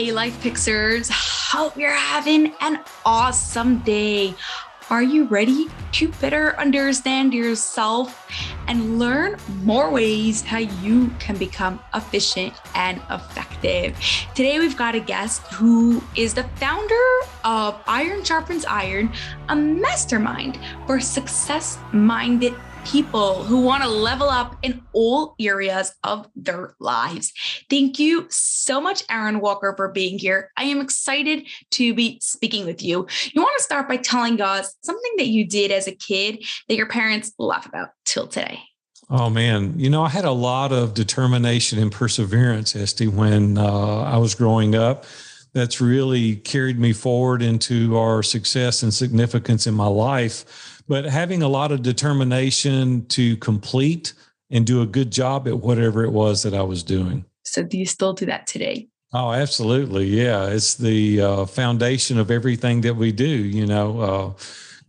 Hey, Life Pixers. Hope you're having an awesome day. Are you ready to better understand yourself and learn more ways how you can become efficient and effective? Today, we've got a guest who is the founder of Iron Sharpens Iron, a mastermind for success-minded people who want to level up in all areas of their lives. Thank you so much, Aaron Walker, for being here. I am excited to be speaking with you. You want to start by telling us something that you did as a kid that your parents laugh about till today. Oh, man. I had a lot of determination and perseverance, Esty, when I was growing up. That's really carried me forward into our success and significance in my life. But having a lot of determination to complete and do a good job at whatever it was that I was doing. So do you still do that today? Oh, absolutely. Yeah. It's the foundation of everything that we do,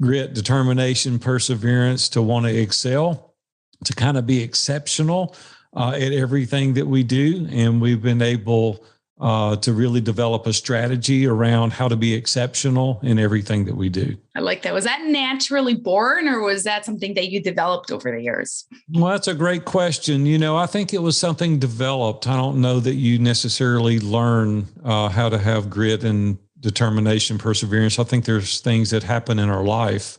grit, determination, perseverance, to want to excel, to kind of be exceptional at everything that we do. And we've been able to really develop a strategy around how to be exceptional in everything that we do. I like that. Was that naturally born, or was that something that you developed over the years? Well, that's a great question. I think it was something developed. I don't know that you necessarily learn how to have grit and determination, perseverance. I think there's things that happen in our life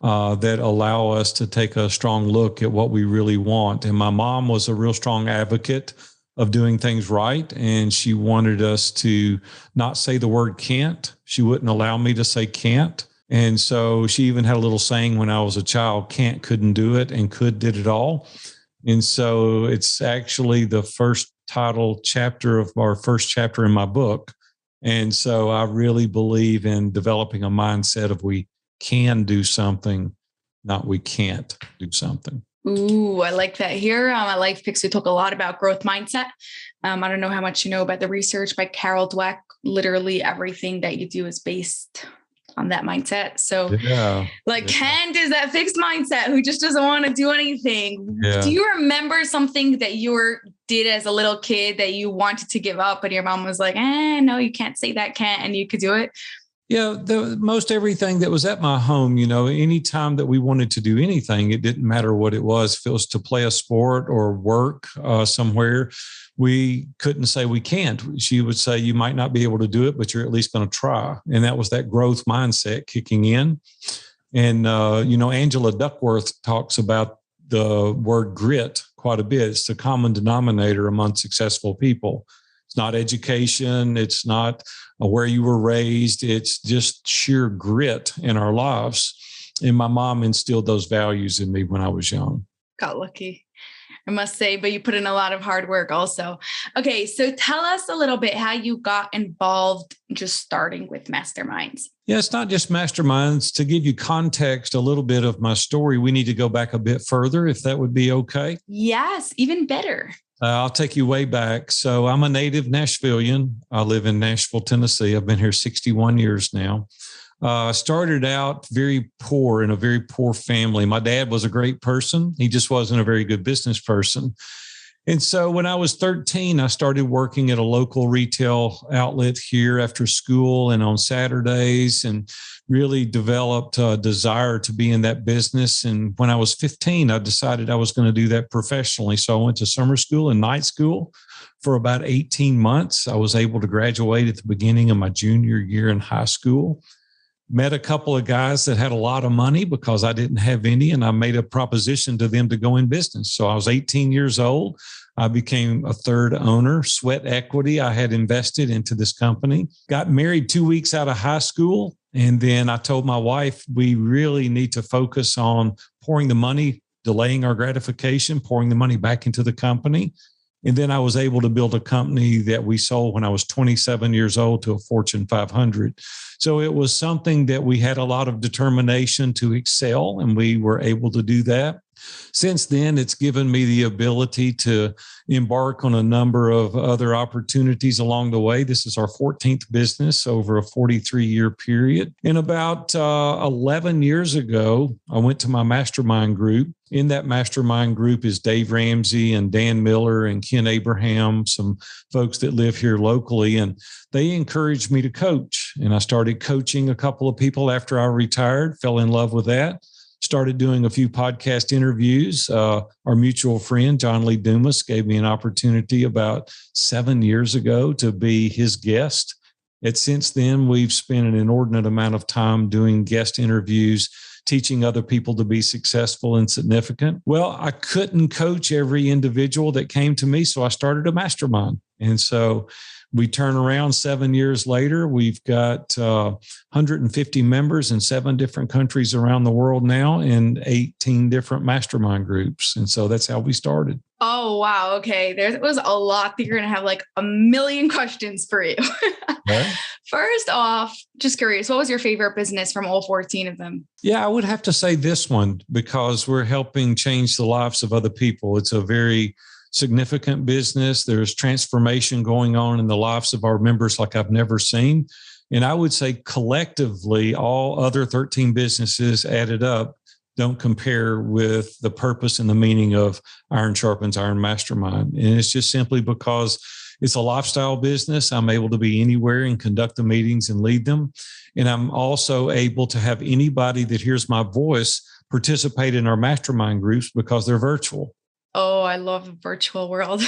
that allow us to take a strong look at what we really want. And my mom was a real strong advocate of doing things right. And she wanted us to not say the word can't. She wouldn't allow me to say can't. And so she even had a little saying when I was a child: can't, couldn't do it, and could did it all. And so it's actually the first title chapter of our first chapter in my book. And so I really believe in developing a mindset of we can do something, not we can't do something. Ooh, I like that. Here at Life Picks, we talk a lot about growth mindset. I don't know how much you know about the research by Carol Dweck. Literally everything that you do is based on that mindset. So Kent is that fixed mindset who just doesn't want to do anything. Yeah. Do you remember something that you did as a little kid that you wanted to give up, and your mom was like, no, you can't say that, can't, and you could do it? Yeah, most everything that was at my home, anytime that we wanted to do anything, it didn't matter what it was. If it was to play a sport or work somewhere, we couldn't say we can't. She would say, you might not be able to do it, but you're at least going to try. And that was that growth mindset kicking in. And, Angela Duckworth talks about the word grit quite a bit. It's the common denominator among successful people. It's not education. It's not where you were raised. It's just sheer grit in our lives. And my mom instilled those values in me when I was young. Got lucky, I must say, but you put in a lot of hard work also. Okay, so tell us a little bit how you got involved just starting with Masterminds. Yeah, it's not just Masterminds. To give you context, a little bit of my story, we need to go back a bit further, if that would be okay. Yes, even better. I'll take you way back. So I'm a native Nashvilleian. I live in Nashville, Tennessee. I've been here 61 years now. I started out very poor in a very poor family. My dad was a great person. He just wasn't a very good business person. And so when I was 13, I started working at a local retail outlet here after school and on Saturdays, and really developed a desire to be in that business. And when I was 15, I decided I was going to do that professionally. So I went to summer school and night school for about 18 months. I was able to graduate at the beginning of my junior year in high school. Met a couple of guys that had a lot of money because I didn't have any, and I made a proposition to them to go in business. So I was 18 years old. I became a third owner, sweat equity. I had invested into this company, got married 2 weeks out of high school. And then I told my wife, we really need to focus on pouring the money, delaying our gratification, pouring the money back into the company. And then I was able to build a company that we sold when I was 27 years old to a Fortune 500. So it was something that we had a lot of determination to excel, and we were able to do that. Since then, it's given me the ability to embark on a number of other opportunities along the way. This is our 14th business over a 43-year period. And about 11 years ago, I went to my mastermind group. In that mastermind group is Dave Ramsey and Dan Miller and Ken Abraham, some folks that live here locally. And they encouraged me to coach. And I started coaching a couple of people after I retired, fell in love with that. Started doing a few podcast interviews. Our mutual friend, John Lee Dumas, gave me an opportunity about 7 years ago to be his guest. And since then, we've spent an inordinate amount of time doing guest interviews, teaching other people to be successful and significant. Well, I couldn't coach every individual that came to me, so I started a mastermind. And so we turn around 7 years later, we've got 150 members in 7 different countries around the world now and 18 different mastermind groups. And so that's how we started. Oh, wow. Okay. There was a lot that you're going to have like a million questions for you. Right. First off, just curious, what was your favorite business from all 14 of them? Yeah, I would have to say this one because we're helping change the lives of other people. It's a very significant business. There's transformation going on in the lives of our members like I've never seen. And I would say collectively, all other 13 businesses added up don't compare with the purpose and the meaning of Iron Sharpens Iron Mastermind. And it's just simply because it's a lifestyle business. I'm able to be anywhere and conduct the meetings and lead them. And I'm also able to have anybody that hears my voice participate in our mastermind groups because they're virtual. Oh, I love the virtual world.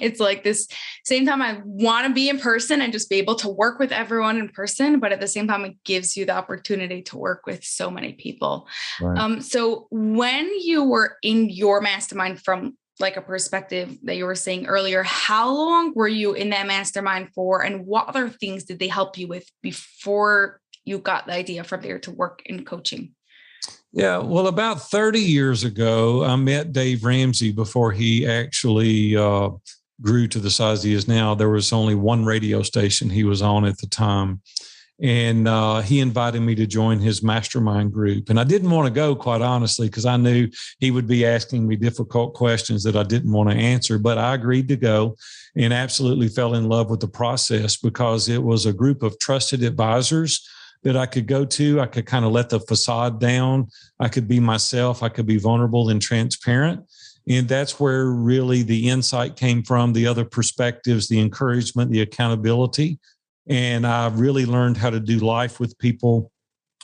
It's like this same time I want to be in person and just be able to work with everyone in person, but at the same time, it gives you the opportunity to work with so many people. Right. So when you were in your mastermind from like a perspective that you were saying earlier, how long were you in that mastermind for? And what other things did they help you with before you got the idea from there to work in coaching? Yeah, well, about 30 years ago, I met Dave Ramsey before he actually grew to the size he is now. There was only one radio station he was on at the time. And he invited me to join his mastermind group. And I didn't want to go, quite honestly, because I knew he would be asking me difficult questions that I didn't want to answer. But I agreed to go and absolutely fell in love with the process because it was a group of trusted advisors that I could go to. I could kind of let the facade down. I could be myself. I could be vulnerable and transparent. And that's where really the insight came from, the other perspectives, the encouragement, the accountability. And I really learned how to do life with people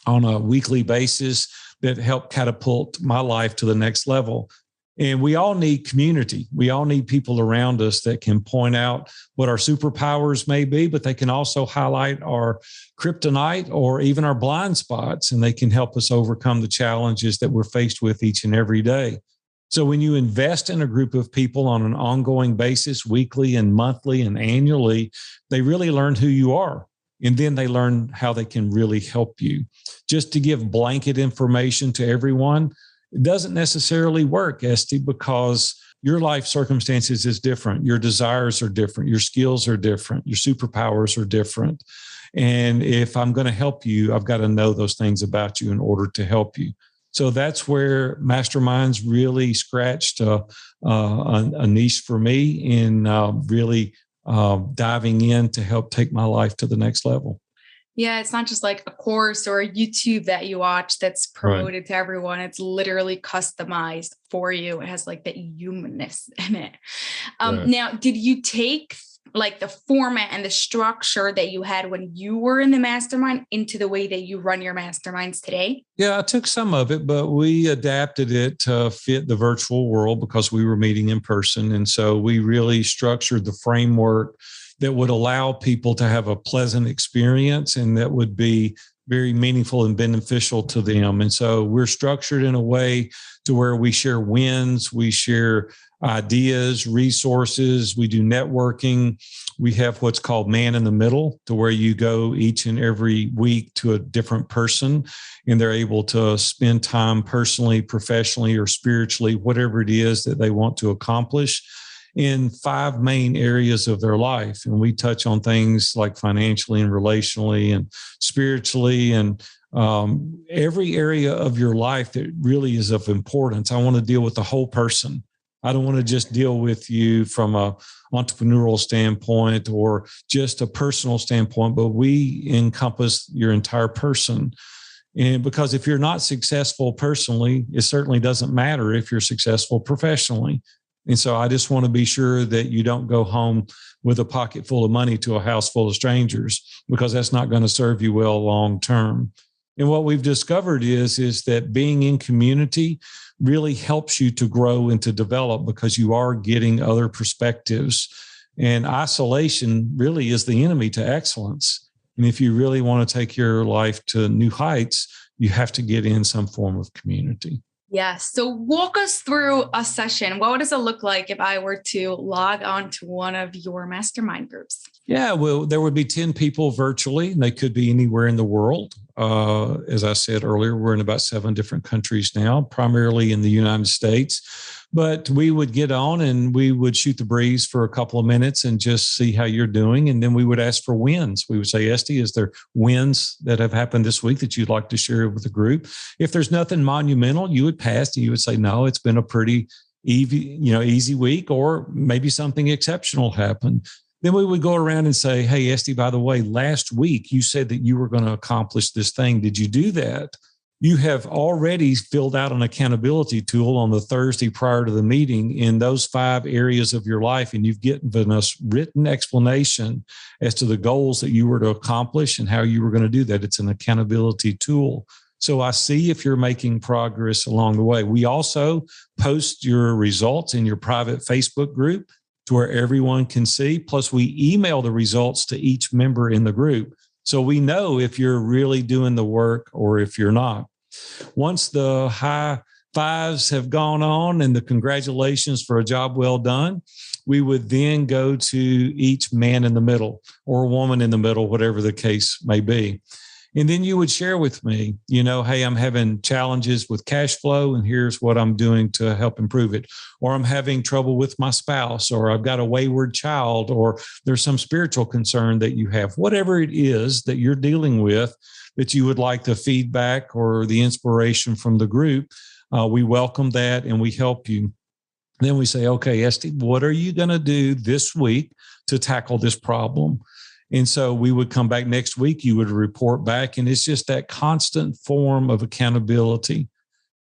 on a weekly basis that helped catapult my life to the next level. And we all need community. We all need people around us that can point out what our superpowers may be, but they can also highlight our kryptonite or even our blind spots, and they can help us overcome the challenges that we're faced with each and every day. So when you invest in a group of people on an ongoing basis, weekly and monthly and annually, they really learn who you are. And then they learn how they can really help you. Just to give blanket information to everyone, it doesn't necessarily work, Esty, because your life circumstances is different. Your desires are different. Your skills are different. Your superpowers are different. And if I'm going to help you, I've got to know those things about you in order to help you. So that's where Masterminds really scratched a niche for me in really diving in to help take my life to the next level. Yeah, it's not just like a course or a YouTube that you watch that's promoted to everyone. It's literally customized for you. It has like that humanness in it. Now, did you take like the format and the structure that you had when you were in the mastermind into the way that you run your masterminds today? Yeah, I took some of it, but we adapted it to fit the virtual world because we were meeting in person. And so we really structured the framework that would allow people to have a pleasant experience and that would be very meaningful and beneficial to them. And so we're structured in a way to where we share wins, we share ideas, resources, we do networking. We have what's called man in the middle, to where you go each and every week to a different person and they're able to spend time personally, professionally, or spiritually, whatever it is that they want to accomplish in 5 main areas of their life. And we touch on things like financially and relationally and spiritually and Every area of your life that really is of importance. I want to deal with the whole person. I don't want to just deal with you from a entrepreneurial standpoint or just a personal standpoint, but we encompass your entire person. And because if you're not successful personally, it certainly doesn't matter if you're successful professionally. And so I just want to be sure that you don't go home with a pocket full of money to a house full of strangers, because that's not going to serve you well long term. And what we've discovered is that being in community really helps you to grow and to develop, because you are getting other perspectives. And isolation really is the enemy to excellence. And if you really want to take your life to new heights, you have to get in some form of community. Yes. So walk us through a session. What does it look like if I were to log on to one of your mastermind groups? Yeah, well, there would be 10 people virtually, and they could be anywhere in the world. As I said earlier, we're in about 7 different countries now, primarily in the United States. But we would get on and we would shoot the breeze for a couple of minutes and just see how you're doing. And then we would ask for wins. We would say, Esty, is there wins that have happened this week that you'd like to share with the group? If there's nothing monumental, you would pass and you would say, no, it's been a pretty easy week, or maybe something exceptional happened. Then we would go around and say, hey, Esty, by the way, last week you said that you were going to accomplish this thing. Did you do that? You have already filled out an accountability tool on the Thursday prior to the meeting in those 5 areas of your life, and you've given us written explanation as to the goals that you were to accomplish and how you were going to do that. It's an accountability tool. So I see if you're making progress along the way. We also post your results in your private Facebook group to where everyone can see. Plus, we email the results to each member in the group. So we know if you're really doing the work or if you're not. Once the high fives have gone on and the congratulations for a job well done, we would then go to each man in the middle or woman in the middle, whatever the case may be. And then you would share with me, hey, I'm having challenges with cash flow, and here's what I'm doing to help improve it. Or I'm having trouble with my spouse, or I've got a wayward child, or there's some spiritual concern that you have. Whatever it is that you're dealing with that you would like the feedback or the inspiration from the group, we welcome that and we help you. Then we say, okay, Esty, what are you going to do this week to tackle this problem? And so we would come back next week, you would report back, and it's just that constant form of accountability.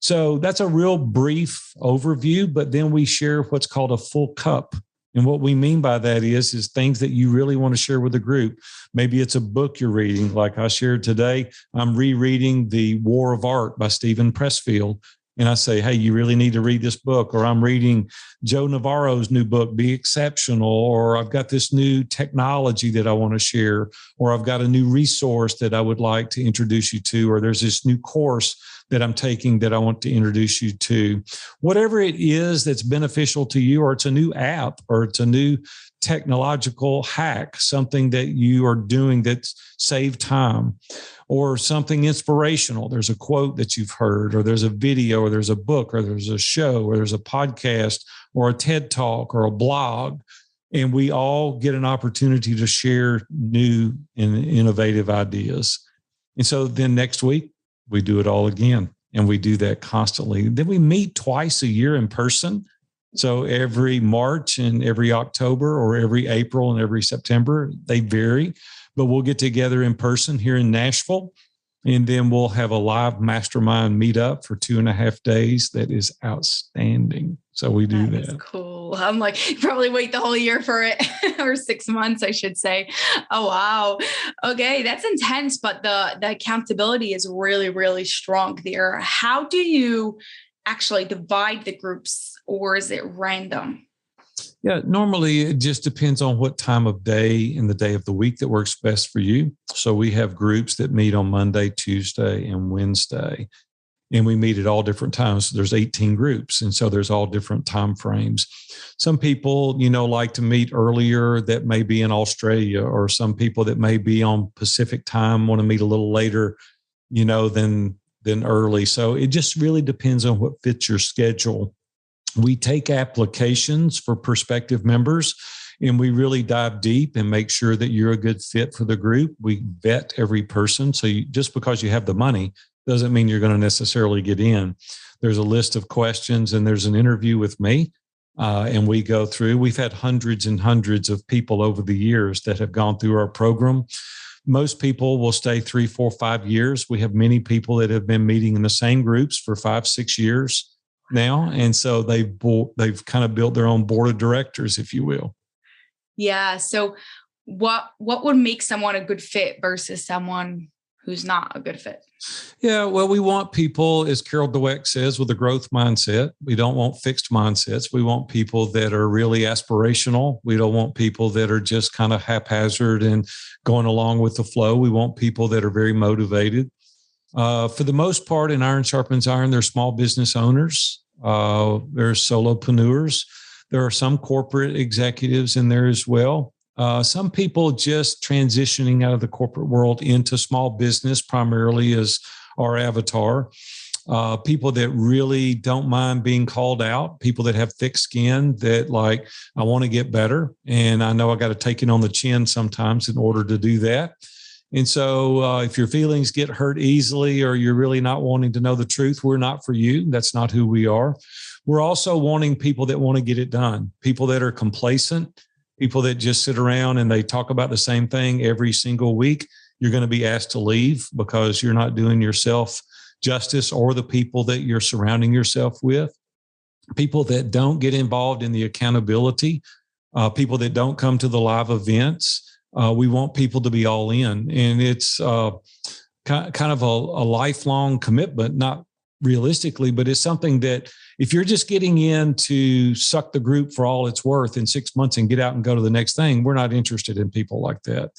So that's a real brief overview, but then we share what's called a full cup. And what we mean by that is things that you really want to share with the group. Maybe it's a book you're reading. Like I shared today, I'm rereading The War of Art by Stephen Pressfield. And I say, hey, you really need to read this book. Or I'm reading Joe Navarro's new book, Be Exceptional. Or I've got this new technology that I want to share. Or I've got a new resource that I would like to introduce you to. Or there's this new course that I'm taking that I want to introduce you to. Whatever it is that's beneficial to you, or it's a new app, or it's a new technological hack, something that you are doing that's saved time, or something inspirational. There's a quote that you've heard, or there's a video, or there's a book, or there's a show, or there's a podcast, or a TED Talk, or a blog. And we all get an opportunity to share new and innovative ideas. And so then next week, we do it all again. And we do that constantly. Then we meet twice a year in person. So every March and every October, or every April and every September, they vary. But we'll get together in person here in Nashville. And then we'll have a live mastermind meetup for 2.5 days. That is outstanding. So we do that. That's cool. I'm like, you probably wait the whole year for it, or 6 months, I should say. Oh, wow. Okay. That's intense, but the accountability is really, really strong there. How do you actually divide the groups, or is it random? Yeah, normally it just depends on what time of day and the day of the week that works best for you. So we have groups that meet on Monday, Tuesday, and Wednesday, and we meet at all different times. So there's 18 groups, and so there's all different time frames. Some people, like to meet earlier that may be in Australia, or some people that may be on Pacific time want to meet a little later, than early. So it just really depends on what fits your schedule. We take applications for prospective members, and we really dive deep and make sure that you're a good fit for the group. We vet every person. So just because you have the money doesn't mean you're going to necessarily get in. There's a list of questions and there's an interview with me. And we go through, we've had hundreds and hundreds of people over the years that have gone through our program. Most people will stay 3, 4, 5 years. We have many people that have been meeting in the same groups for 5, 6 years now. And so they've kind of built their own board of directors, if you will. Yeah. So what would make someone a good fit versus someone who's not a good fit? Yeah, well, we want people, as Carol Dweck says, with a growth mindset. We don't want fixed mindsets. We want people that are really aspirational. We don't want people that are just kind of haphazard and going along with the flow. We want people that are very motivated. For the most part, in Iron Sharpens Iron, they're small business owners. There's solopreneurs. There are some corporate executives in there as well. Some people just transitioning out of the corporate world into small business primarily as our avatar. People that really don't mind being called out, people that have thick skin that like, I want to get better. And I know I got to take it on the chin sometimes in order to do that. And so if your feelings get hurt easily or you're really not wanting to know the truth, we're not for you. That's not who we are. We're also wanting people that want to get it done, people that are complacent, people that just sit around and they talk about the same thing every single week. You're going to be asked to leave because you're not doing yourself justice or the people that you're surrounding yourself with. People that don't get involved in the accountability, people that don't come to the live events. We want people to be all in. And it's kind of a lifelong commitment, not realistically, but it's something that if you're just getting in to suck the group for all it's worth in 6 months and get out and go to the next thing, we're not interested in people like that,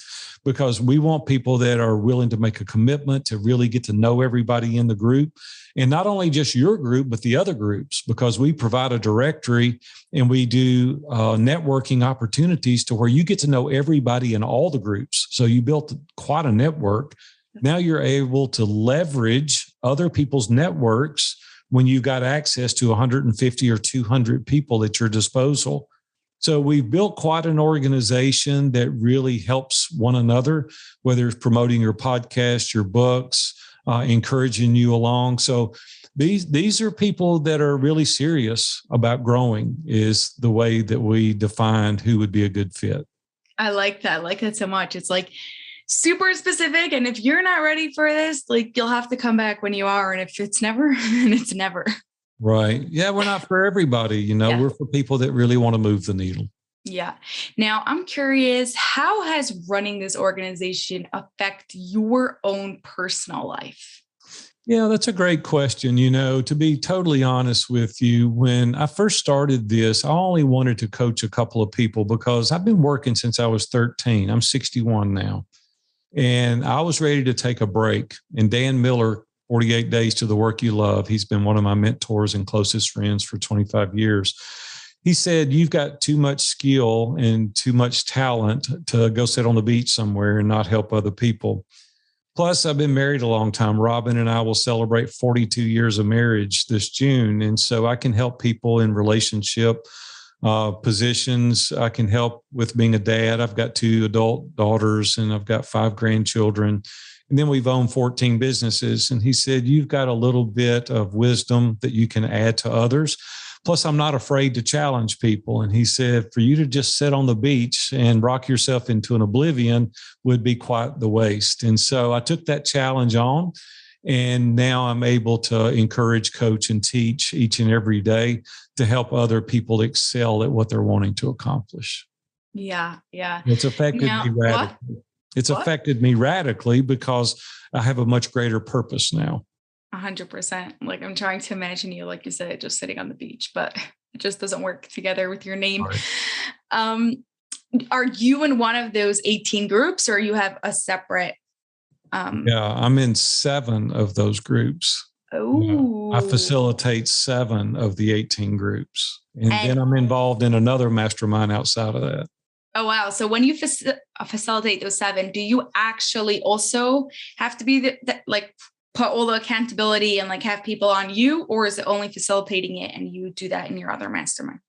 because we want people that are willing to make a commitment to really get to know everybody in the group, and not only just your group, but the other groups, because we provide a directory and we do networking opportunities to where you get to know everybody in all the groups. So you built quite a network. Now you're able to leverage other people's networks when you've got access to 150 or 200 people at your disposal. So we've built quite an organization that really helps one another, whether it's promoting your podcast, your books, encouraging you along. So these are people that are really serious about growing, is the way that we defined who would be a good fit. I like that. I like that so much. It's like super specific. And if you're not ready for this, like you'll have to come back when you are. And if it's never, then it's never. Right. Yeah. We're not for everybody. Yeah. We're for people that really want to move the needle. Yeah. Now I'm curious, how has running this organization affect your own personal life? Yeah, that's a great question. To be totally honest with you, when I first started this, I only wanted to coach a couple of people because I've been working since I was 13. I'm 61 now. And I was ready to take a break. And Dan Miller, 48 Days to the Work You Love, he's been one of my mentors and closest friends for 25 years. He said, you've got too much skill and too much talent to go sit on the beach somewhere and not help other people. Plus, I've been married a long time. Robin and I will celebrate 42 years of marriage this June. And so I can help people in relationship positions. I can help with being a dad. I've got 2 adult daughters and I've got 5 grandchildren. And then we've owned 14 businesses. And he said, you've got a little bit of wisdom that you can add to others. Plus, I'm not afraid to challenge people. And he said, for you to just sit on the beach and rock yourself into an oblivion would be quite the waste. And so I took that challenge on. And now I'm able to encourage, coach, and teach each and every day to help other people excel at what they're wanting to accomplish. Yeah. Yeah. It's affected me radically. It's affected me radically because I have a much greater purpose now. 100%. Like I'm trying to imagine you, like you said, just sitting on the beach, but it just doesn't work together with your name. Right. Are you in one of those 18 groups or you have a separate? Yeah, I'm in 7 of those groups. Oh, I facilitate 7 of the 18 groups. And then I'm involved in another mastermind outside of that. Oh, wow. So when you facilitate those 7, do you actually also have to be like put all the accountability and like have people on you, or is it only facilitating it and you do that in your other mastermind?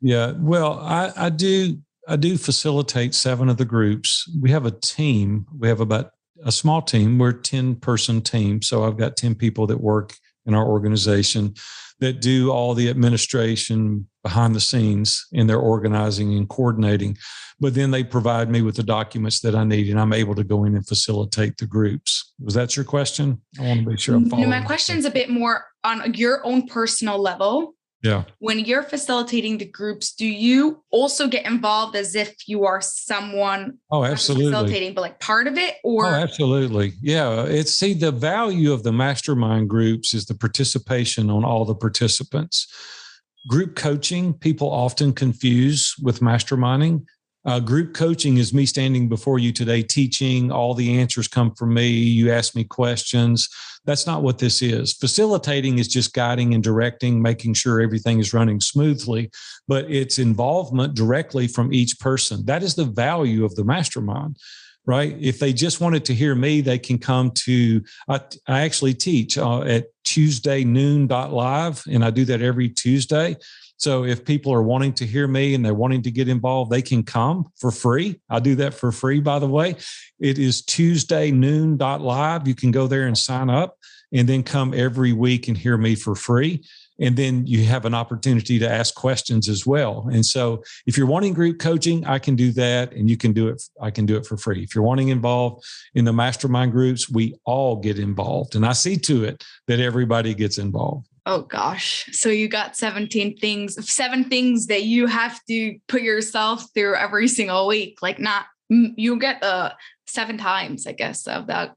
Yeah, well, I do I do facilitate 7 of the groups. We have a team. We have about a small team. We're a 10-person team. So I've got 10 people that work in our organization that do all the administration behind the scenes in their organizing and coordinating. But then they provide me with the documents that I need, and I'm able to go in and facilitate the groups. Was that your question? I want to make sure I'm following. My question's a bit more on your own personal level. Yeah. When you're facilitating the groups, do you also get involved as if you are someone facilitating, but like part of it? Or absolutely. Yeah. The value of the mastermind groups is the participation on all the participants. Group coaching, people often confuse with masterminding. Group coaching is me standing before you today, teaching. All the answers come from me. You ask me questions. That's not what this is. Facilitating is just guiding and directing, making sure everything is running smoothly, but it's involvement directly from each person. That is the value of the mastermind, right? If they just wanted to hear me, they can come to, I actually teach at Tuesday noon.live, and I do that every Tuesday. So if people are wanting to hear me and they're wanting to get involved, they can come for free. I do that for free, by the way. It is Tuesday noon.live. You can go there and sign up and then come every week and hear me for free. And then you have an opportunity to ask questions as well. And so if you're wanting group coaching, I can do that, and you can do it. I can do it for free. If you're wanting involved in the mastermind groups, we all get involved. And I see to it that everybody gets involved. Oh gosh. So you got 7 things that you have to put yourself through every single week. Like you get 7 times, I guess, of that.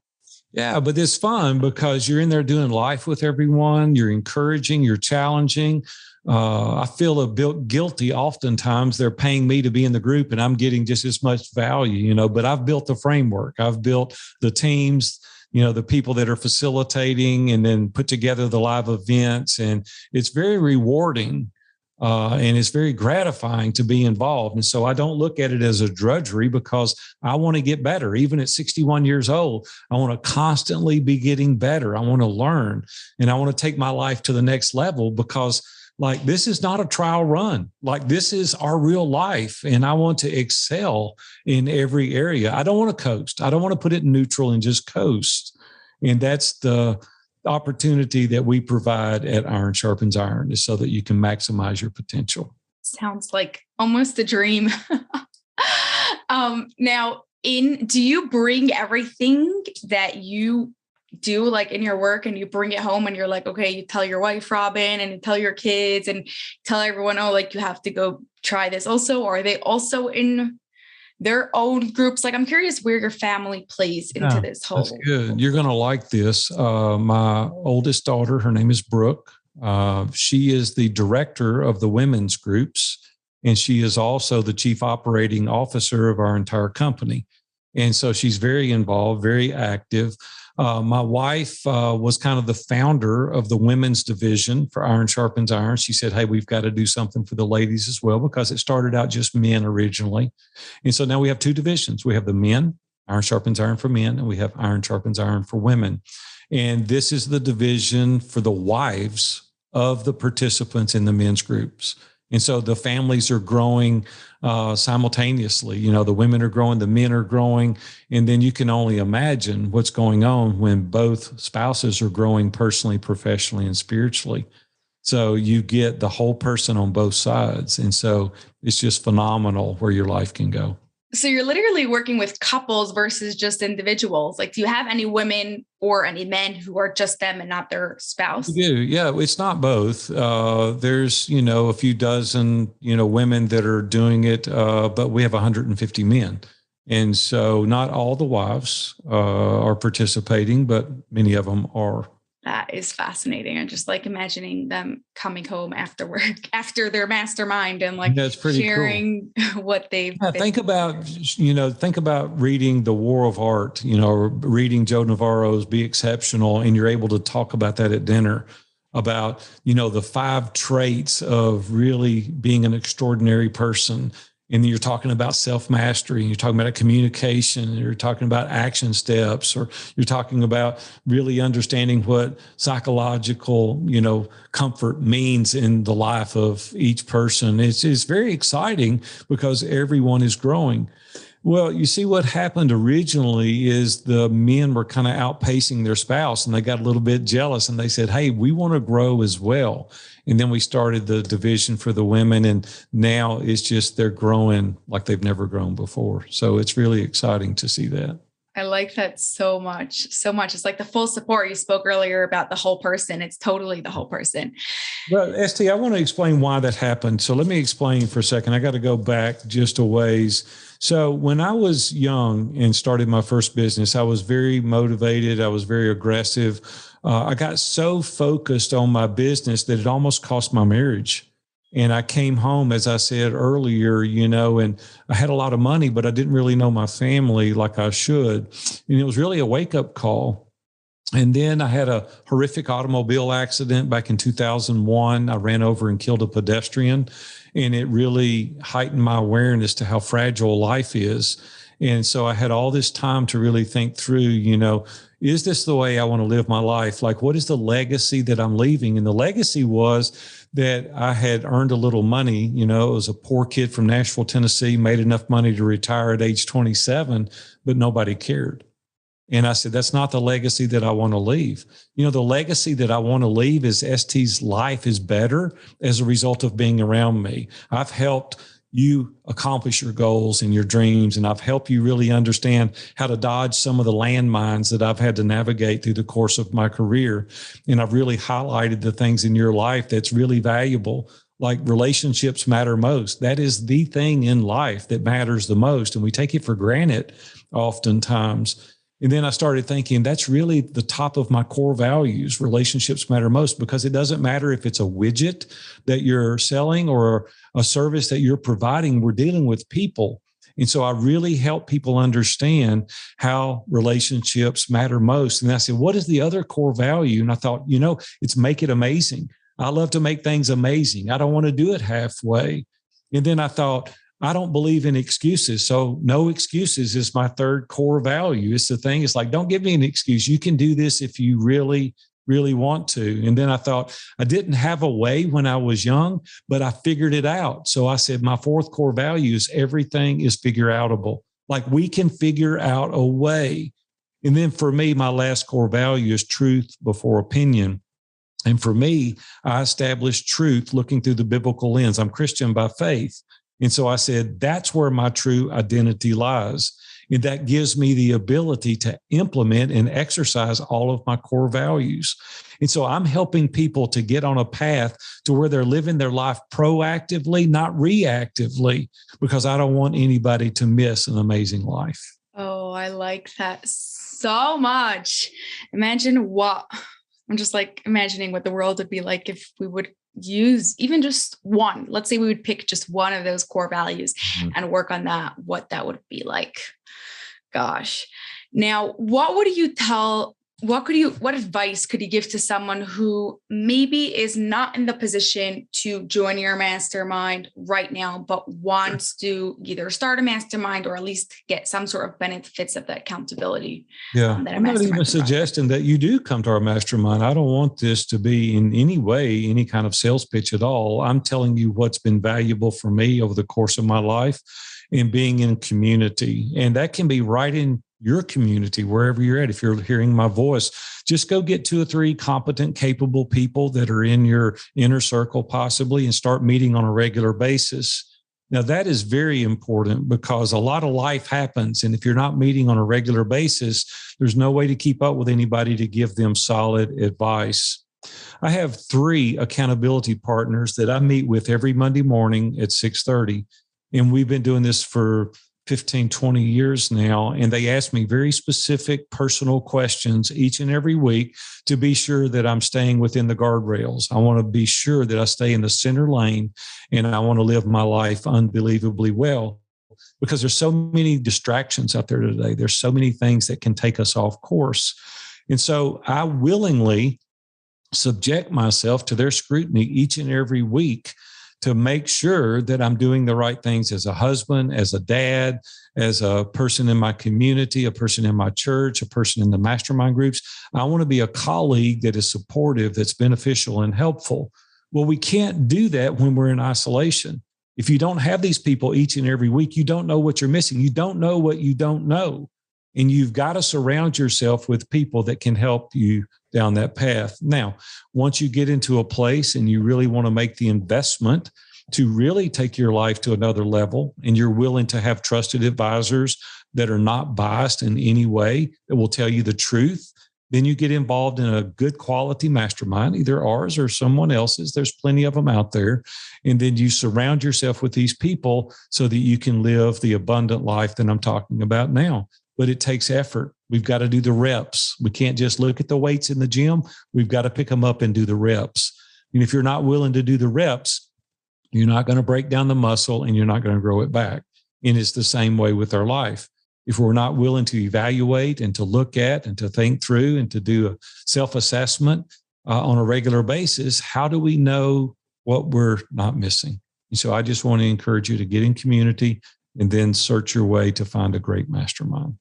Yeah, but it's fun because you're in there doing life with everyone. You're encouraging, you're challenging. I feel a bit guilty. Oftentimes they're paying me to be in the group and I'm getting just as much value, but I've built the framework. I've built the teams, the people that are facilitating, and then put together the live events. And it's very rewarding. And it's very gratifying to be involved. And so I don't look at it as a drudgery because I want to get better. Even at 61 years old, I want to constantly be getting better. I want to learn, and I want to take my life to the next level because this is not a trial run. This is our real life. And I want to excel in every area. I don't want to coast. I don't want to put it in neutral and just coast. And that's the opportunity that we provide at Iron Sharpens Iron, is so that you can maximize your potential. Sounds like almost a dream. Do you bring everything that you do in your work and you bring it home and you're like, okay, you tell your wife, Robin, and you tell your kids and tell everyone, you have to go try this also? Or are they also in their own groups? I'm curious where your family plays into this whole. That's good. You're going to like this. My oldest daughter, her name is Brooke. She is the director of the women's groups, and she is also the chief operating officer of our entire company. And so she's very involved, very active. My wife was kind of the founder of the women's division for Iron Sharpens Iron. She said, hey, we've got to do something for the ladies as well, because it started out just men originally. And so now we have 2 divisions. We have the men, Iron Sharpens Iron for men, and we have Iron Sharpens Iron for women. And this is the division for the wives of the participants in the men's groups. And so the families are growing simultaneously. The women are growing, the men are growing. And then you can only imagine what's going on when both spouses are growing personally, professionally, and spiritually. So you get the whole person on both sides. And so it's just phenomenal where your life can go. So you're literally working with couples versus just individuals. Do you have any women or any men who are just them and not their spouse? We do. Yeah, it's not both. There's, a few dozen, women that are doing it, but we have 150 men. And so not all the wives are participating, but many of them are. That is fascinating. I just imagining them coming home after work, after their mastermind, and that's pretty sharing cool. What they've been. Think about reading The War of Art, reading Joe Navarro's Be Exceptional, and you're able to talk about that at dinner, about, the 5 traits of really being an extraordinary person. And then you're talking about self-mastery, and you're talking about communication, and you're talking about action steps, or you're talking about really understanding what psychological, comfort means in the life of each person. It's very exciting because everyone is growing. Well, you see, what happened originally is the men were kind of outpacing their spouse, and they got a little bit jealous, and they said, hey, we want to grow as well. And then we started the division for the women, and now it's just they're growing like they've never grown before. So it's really exciting to see that. I like that so much, so much. It's like the full support. You spoke earlier about the whole person. It's totally the whole person. Well, ST, I want to explain why that happened. So let me explain for a second. I got to go back just a ways. So when I was young and started my first business, I was very motivated. I was very aggressive. I got so focused on my business that it almost cost my marriage. And I came home, as I said earlier, and I had a lot of money, but I didn't really know my family like I should. And it was really a wake-up call. And then I had a horrific automobile accident back in 2001. I ran over and killed a pedestrian, and it really heightened my awareness to how fragile life is. And so I had all this time to really think through, is this the way I want to live my life? Like, what is the legacy that I'm leaving? And the legacy was that I had earned a little money. I was a poor kid from Nashville, Tennessee, made enough money to retire at age 27, but nobody cared. And I said, that's not the legacy that I want to leave. The legacy that I want to leave is ST's life is better as a result of being around me. I've helped you accomplish your goals and your dreams, and I've helped you really understand how to dodge some of the landmines that I've had to navigate through the course of my career. And I've really highlighted the things in your life that's really valuable. Like, relationships matter most. That is the thing in life that matters the most. And we take it for granted oftentimes. And then I started thinking, that's really the top of my core values. Relationships matter most, because it doesn't matter if it's a widget that you're selling or a service that you're providing. We're dealing with people. And so I really help people understand how relationships matter most. And I said, what is the other core value? And I thought, it's make it amazing. I love to make things amazing. I don't want to do it halfway. And then I thought, I don't believe in excuses. So no excuses is my third core value. It's the thing. It's like, don't give me an excuse. You can do this if you really, really want to. And then I thought, I didn't have a way when I was young, but I figured it out. So I said, my fourth core value is everything is figure outable. Like, we can figure out a way. And then for me, my last core value is truth before opinion. And for me, I established truth looking through the biblical lens. I'm Christian by faith. And so I said, that's where my true identity lies. And that gives me the ability to implement and exercise all of my core values. And so I'm helping people to get on a path to where they're living their life proactively, not reactively, because I don't want anybody to miss an amazing life. Oh, I like that so much. I'm just like imagining what the world would be like if we would use even just one. Let's say we would pick just one of those core values and work on that, what that would be like. Gosh. Now, what advice could you give to someone who maybe is not in the position to join your mastermind right now, but wants to either start a mastermind or at least get some sort of benefits of that accountability? Yeah. I'm not even suggesting that you do come to our mastermind. I don't want this to be in any way any kind of sales pitch at all. I'm telling you what's been valuable for me over the course of my life and being in community. And that can be right in your community, wherever you're at. If you're hearing my voice, just go get 2 or 3 competent, capable people that are in your inner circle possibly, and start meeting on a regular basis. Now, that is very important because a lot of life happens. And if you're not meeting on a regular basis, there's no way to keep up with anybody to give them solid advice. I have 3 accountability partners that I meet with every Monday morning at 6:30. And we've been doing this for 15, 20 years now. And they ask me very specific personal questions each and every week to be sure that I'm staying within the guardrails. I want to be sure that I stay in the center lane, and I want to live my life unbelievably well, because there's so many distractions out there today. There's so many things that can take us off course. And so I willingly subject myself to their scrutiny each and every week to make sure that I'm doing the right things as a husband, as a dad, as a person in my community, a person in my church, a person in the mastermind groups. I want to be a colleague that is supportive, that's beneficial and helpful. Well, we can't do that when we're in isolation. If you don't have these people each and every week, you don't know what you're missing. You don't know what you don't know. And you've got to surround yourself with people that can help you down that path. Now, once you get into a place and you really want to make the investment to really take your life to another level, and you're willing to have trusted advisors that are not biased in any way, that will tell you the truth, then you get involved in a good quality mastermind, either ours or someone else's. There's plenty of them out there. And then you surround yourself with these people so that you can live the abundant life that I'm talking about now. But it takes effort. We've got to do the reps. We can't just look at the weights in the gym. We've got to pick them up and do the reps. And if you're not willing to do the reps, you're not going to break down the muscle and you're not going to grow it back. And it's the same way with our life. If we're not willing to evaluate and to look at and to think through and to do a self-assessment on a regular basis, how do we know what we're not missing? And so I just want to encourage you to get in community and then search your way to find a great mastermind.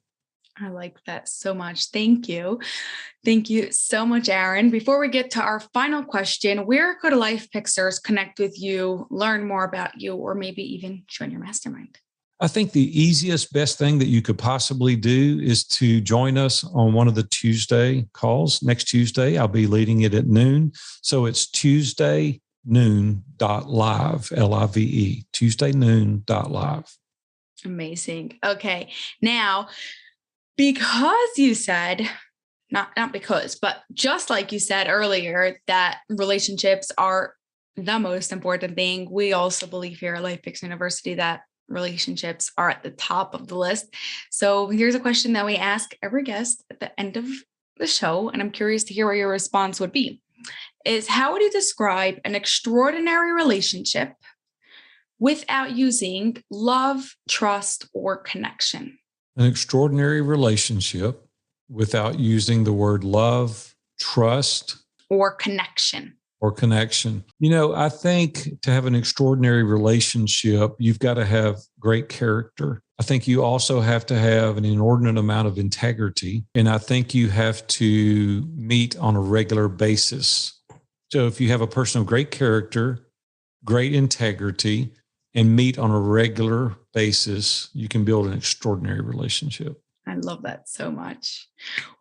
I like that so much. Thank you. Thank you so much, Aaron. Before we get to our final question, where could Life Fixers connect with you, learn more about you, or maybe even join your mastermind? I think the easiest, best thing that you could possibly do is to join us on one of the Tuesday calls. Next Tuesday, I'll be leading it at noon. So it's tuesdaynoon.live, L-I-V-E, tuesdaynoon.live. Amazing. Okay. Now, because you said, not because, but just like you said earlier, that relationships are the most important thing. We also believe here at Life Fix University that relationships are at the top of the list. So here's a question that we ask every guest at the end of the show, and I'm curious to hear what your response would be, is how would you describe an extraordinary relationship without using love, trust, or connection? An extraordinary relationship without using the word love, trust, or connection. You know, I think to have an extraordinary relationship, you've got to have great character. I think you also have to have an inordinate amount of integrity. And I think you have to meet on a regular basis. So if you have a person of great character, great integrity, and meet on a regular basis, you can build an extraordinary relationship. I love that so much.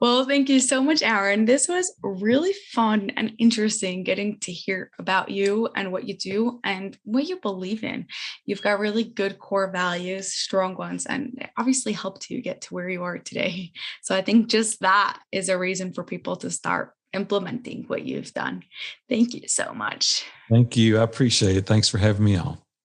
Well, thank you so much, Aaron. This was really fun and interesting getting to hear about you and what you do and what you believe in. You've got really good core values, strong ones, and it obviously helped you get to where you are today. So I think just that is a reason for people to start implementing what you've done. Thank you so much. Thank you. I appreciate it. Thanks for having me on.